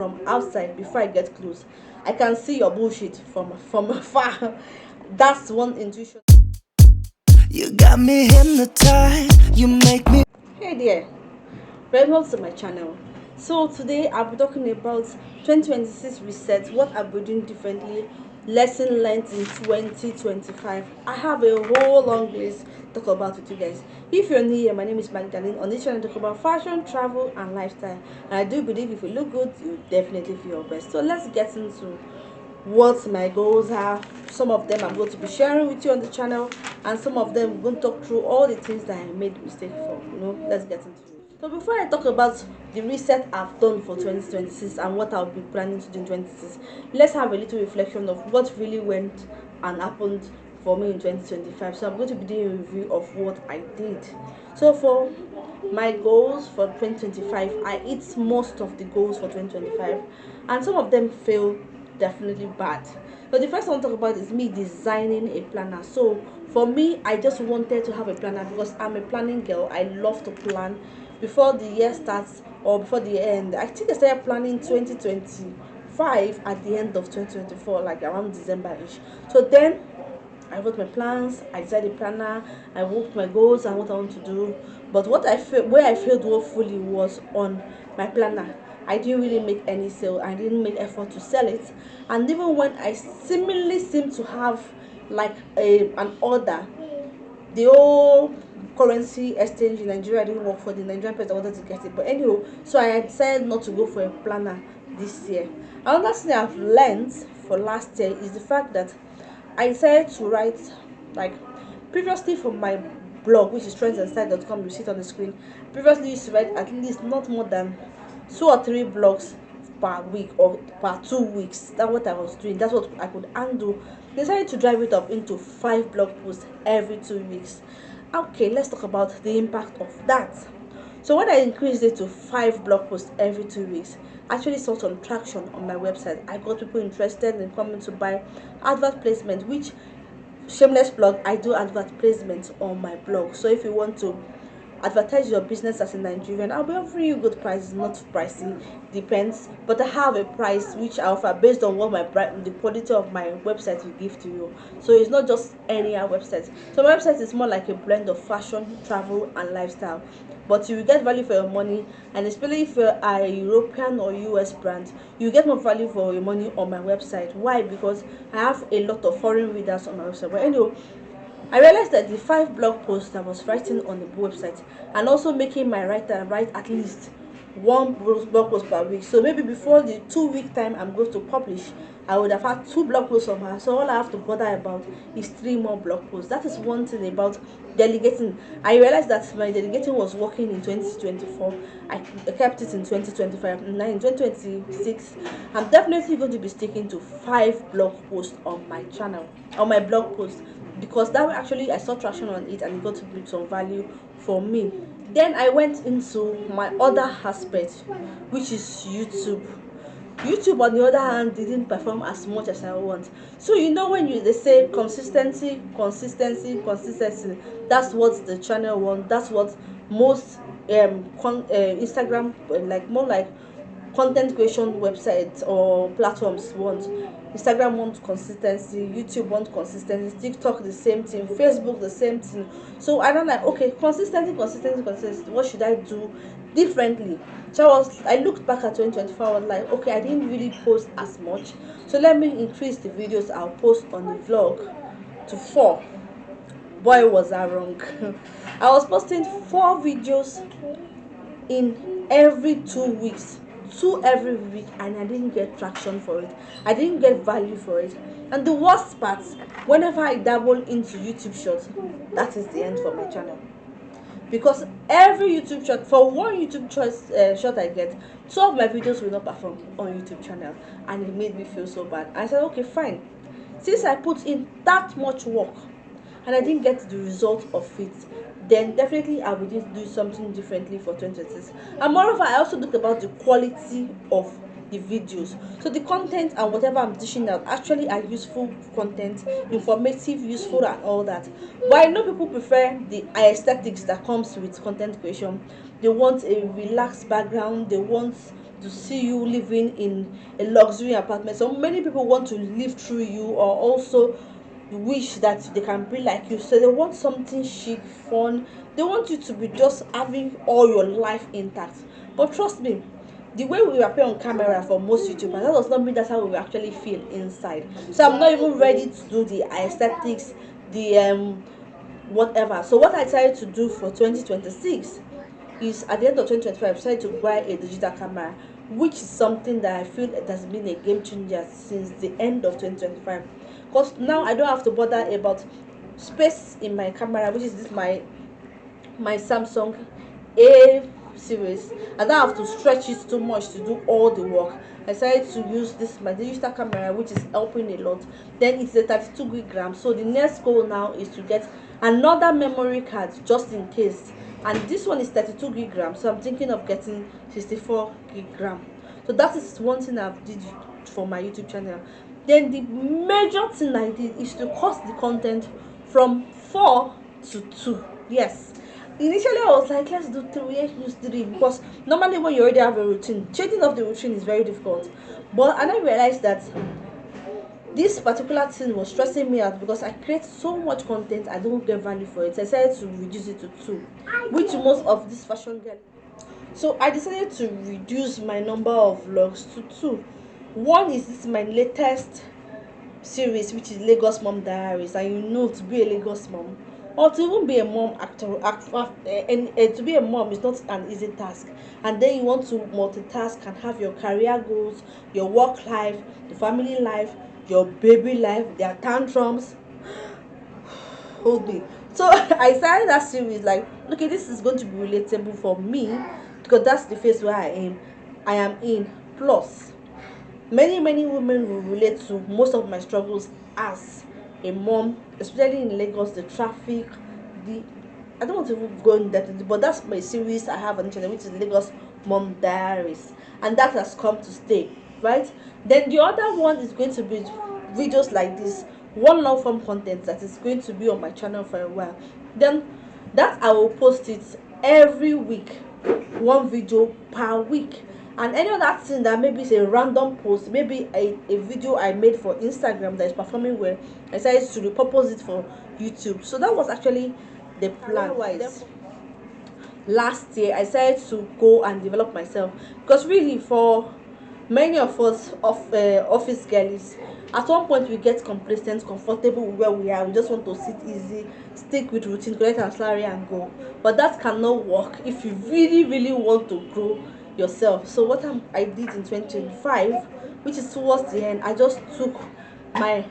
from outside before I get close. I can see your bullshit from afar. That's one intuition. You got me hypnotized. You make me. Hey there, welcome to my channel. So today I'll be talking about 2026 reset, what I'll be doing differently, lesson learned in 2025. I have a whole long list to talk about with you guys. If you're new here, my name is Magdalene. On this channel I talk about fashion, travel and lifestyle, and I do believe if you look good you definitely feel your best. So let's get into what my goals are. Some of them I'm going to be sharing with you on the channel, and some of them we're going to talk through all the things that I made mistake for. Let's get into it. So before I talk about the reset I've done for 2026 and what I'll be planning to do in 2026, let's have a little reflection of what really went and happened for me in 2025. So I'm going to be doing a review of what I did. So for my goals for 2025, I hit most of the goals for 2025, and some of them failed definitely bad. So the first one to talk about is me designing a planner. So for me, I just wanted to have a planner because I'm a planning girl. I love to plan before the year starts or before the end. I think I started planning 2025 at the end of 2024, like around December-ish. So then I wrote my plans, I decided a planner, I wrote my goals and what I want to do. But where I failed woefully was on my planner. I didn't really make any sale. I didn't make effort to sell it. And even when I seemingly seemed to have like an order, the whole currency exchange in Nigeria didn't work for the Nigerian person I wanted to get it. But anyway, so I decided not to go for a planner this year. Another thing I've learned for last year is the fact that I decided to write, like, previously from my blog, which is trendsandside.com, you see it on the screen. Previously used to write at least not more than 2 or 3 blogs per week or per 2 weeks. That's what I was doing. That's what I could handle. Decided to drive it up into 5 blog posts every 2 weeks. Okay, let's talk about the impact of that. So when I increased it to 5 blog posts every 2 weeks, I actually saw some traction on my website. I got people interested in coming to buy advert placement, which, shameless plug, I do advert placement on my blog. So if you want to advertise your business as a Nigerian, I'll be offering you good prices, not pricey, depends. But I have a price which I offer based on what the quality of my website will give to you. So it's not just any other website. So my website is more like a blend of fashion, travel, and lifestyle. But you will get value for your money, and especially if you're a European or US brand, you get more value for your money on my website. Why? Because I have a lot of foreign readers on my website. But anyway, I realized that the 5 blog posts I was writing on the website, and also making my writer write at least one blog post per week. So maybe before the 2 week time I'm going to publish, I would have had 2 blog posts from her. So all I have to bother about is 3 more blog posts. That is one thing about delegating. I realized that my delegating was working in 2024. I kept it in 2025. Now in 2026, I'm definitely going to be sticking to 5 blog posts on my channel, on my blog post, because that actually I saw traction on it and it got to bring some value for me. Then I went into my other aspect, which is YouTube. YouTube, on the other hand, didn't perform as much as I want. So when they say consistency, consistency, consistency, that's what the channel wants. That's what most Instagram, like more like content creation websites or platforms want. Instagram wants consistency, YouTube wants consistency, TikTok the same thing, Facebook the same thing. So I don't like, okay, consistency, consistency, consistency, what should I do differently? So I looked back at 2024. I was like, okay, I didn't really post as much, so let me increase the videos I'll post on the vlog to 4. Boy, was I wrong. I was posting 4 videos in every 2 weeks, two every week, and I didn't get traction for it. I didn't get value for it. And the worst part, whenever I dabble into YouTube shorts, that is the end for my channel. Because every YouTube short, for one YouTube short I get, 2 of my videos will not perform on YouTube channel, and it made me feel so bad. I said, okay, fine. Since I put in that much work and I didn't get the result of it, then definitely I will need to do something differently for 2026. And moreover, I also look about the quality of the videos. So the content and whatever I'm dishing out actually are useful content, informative, useful, and all that. But I know people prefer the aesthetics that comes with content creation. They want a relaxed background, they want to see you living in a luxury apartment. So many people want to live through you, or also wish that they can be like you. So they want something chic, fun. They want you to be just having all your life intact. But trust me, the way we appear on camera for most YouTubers, that does not mean that's how we actually feel inside. So I'm not even ready to do the aesthetics, the whatever. So what I decided to do for 2026 is, at the end of 2025, I decided to buy a digital camera, which is something that I feel it has been a game changer since the end of 2025. Because now I don't have to bother about space in my camera, which is this my Samsung A series. I don't have to stretch it too much to do all the work. I decided to use this my digital camera, which is helping a lot. Then it's a 32 gig gram. So the next goal now is to get another memory card just in case. And this one is 32 gig gram, so I'm thinking of getting 64 gig gram. So that is one thing I've did for my YouTube channel. Then the major thing I did is to cut the content from 4 to 2. Yes, initially I was like, let's do 3, let's use 3, because normally when you already have a routine, changing of the routine is very difficult. But and I realized that this particular thing was stressing me out because I create so much content, I don't get value for it. I decided to reduce it to 2, which most of this fashion girl. So I decided to reduce my number of vlogs to 2. One is this my latest series, which is Lagos Mom Diaries. And you know, to be a Lagos mom, or to even be a mom and to be a mom is not an easy task. And then you want to multitask and have your career goals, your work life, the family life, your baby life, their tantrums. Hold me. So I started that series like, okay, this is going to be relatable for me, because that's the phase where I am in. Plus, many women will relate to most of my struggles as a mom, especially in Lagos. The traffic, the I don't want to go in depth, but that's my series I have on the channel, which is Lagos Mom Diaries, and that has come to stay, right? Then the other one is going to be videos like this, one long form content that is going to be on my channel for a while. Then that I will post it every week, one video per week. And any other thing that maybe is a random post, maybe a video I made for Instagram that is performing well, I decided to repurpose it for YouTube. So that was actually the plan. Otherwise, last year I decided to go and develop myself, because really for many of us of office girls, at one point we get complacent, comfortable with where we are. We just want to sit easy, stick with routine, collect our salary and go. But that cannot work if you really want to grow yourself. So what I did in 2025, which is towards the end, I just took my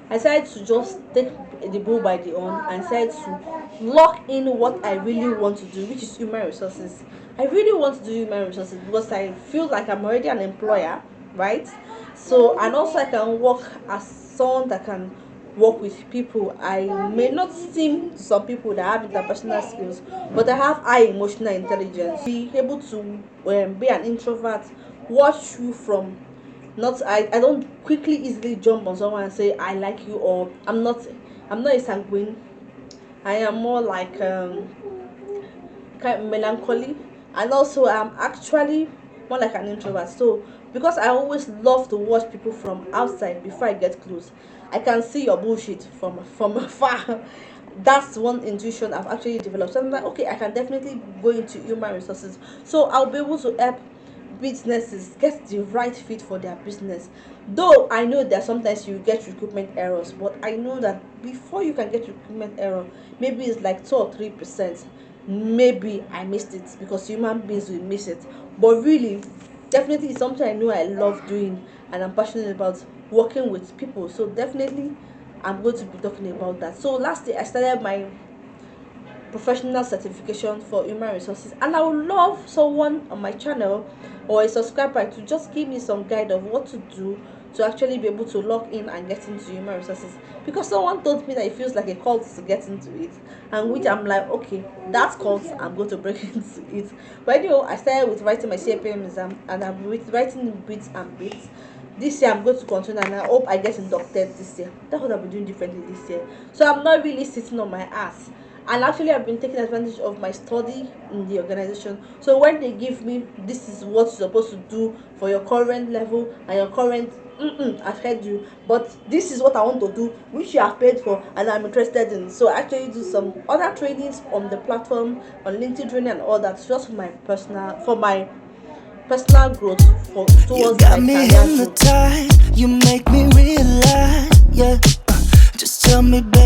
I decided to just take the bull by the horn and decided to lock in what I really want to do, which is human resources. I really want to do human resources because I feel like I'm already an employer, right? So, and also I can work as someone that can work with people. I may not seem to some people that have interpersonal skills, but I have high emotional intelligence. Be able to be an introvert, watch you from not I don't quickly easily jump on someone and say I like you, or I'm not a sanguine. I am more like kind of melancholy, and also I'm actually more like an introvert. So because I always love to watch people from outside before I get close, I can see your bullshit from afar. That's one intuition I've actually developed. So I'm like, okay, I can definitely go into human resources, so I'll be able to help businesses get the right fit for their business. Though I know that sometimes you get recruitment errors, but I know that before you can get recruitment error, maybe it's like 2 or 3%. Maybe I missed it, because human beings will miss it. But really, definitely it's something I know I love doing, and I'm passionate about working with people. So definitely I'm going to be talking about that. So last year I started my professional certification for human resources, and I would love someone on my channel or a subscriber to just give me some guide of what to do to actually be able to log in and get into human resources, because someone told me that it feels like a cult to get into it, and which I'm like, okay, that's cult, I'm going to break into it. But anyway, I started with writing my CAPM exam, and I'm writing bits and bits. This year I'm going to continue, and I hope I get inducted this year. That's what I'll be doing differently this year. So I'm not really sitting on my ass. And actually, I've been taking advantage of my study in the organization. So when they give me, this is what you're supposed to do for your current level and your current, I've heard you, but this is what I want to do, which you have paid for and I'm interested in. So I actually do some other trainings on the platform, on LinkedIn training and all that, just for my personal growth, for You towards got my me career growth. hypnotized. You make me realize, yeah. Just tell me, baby.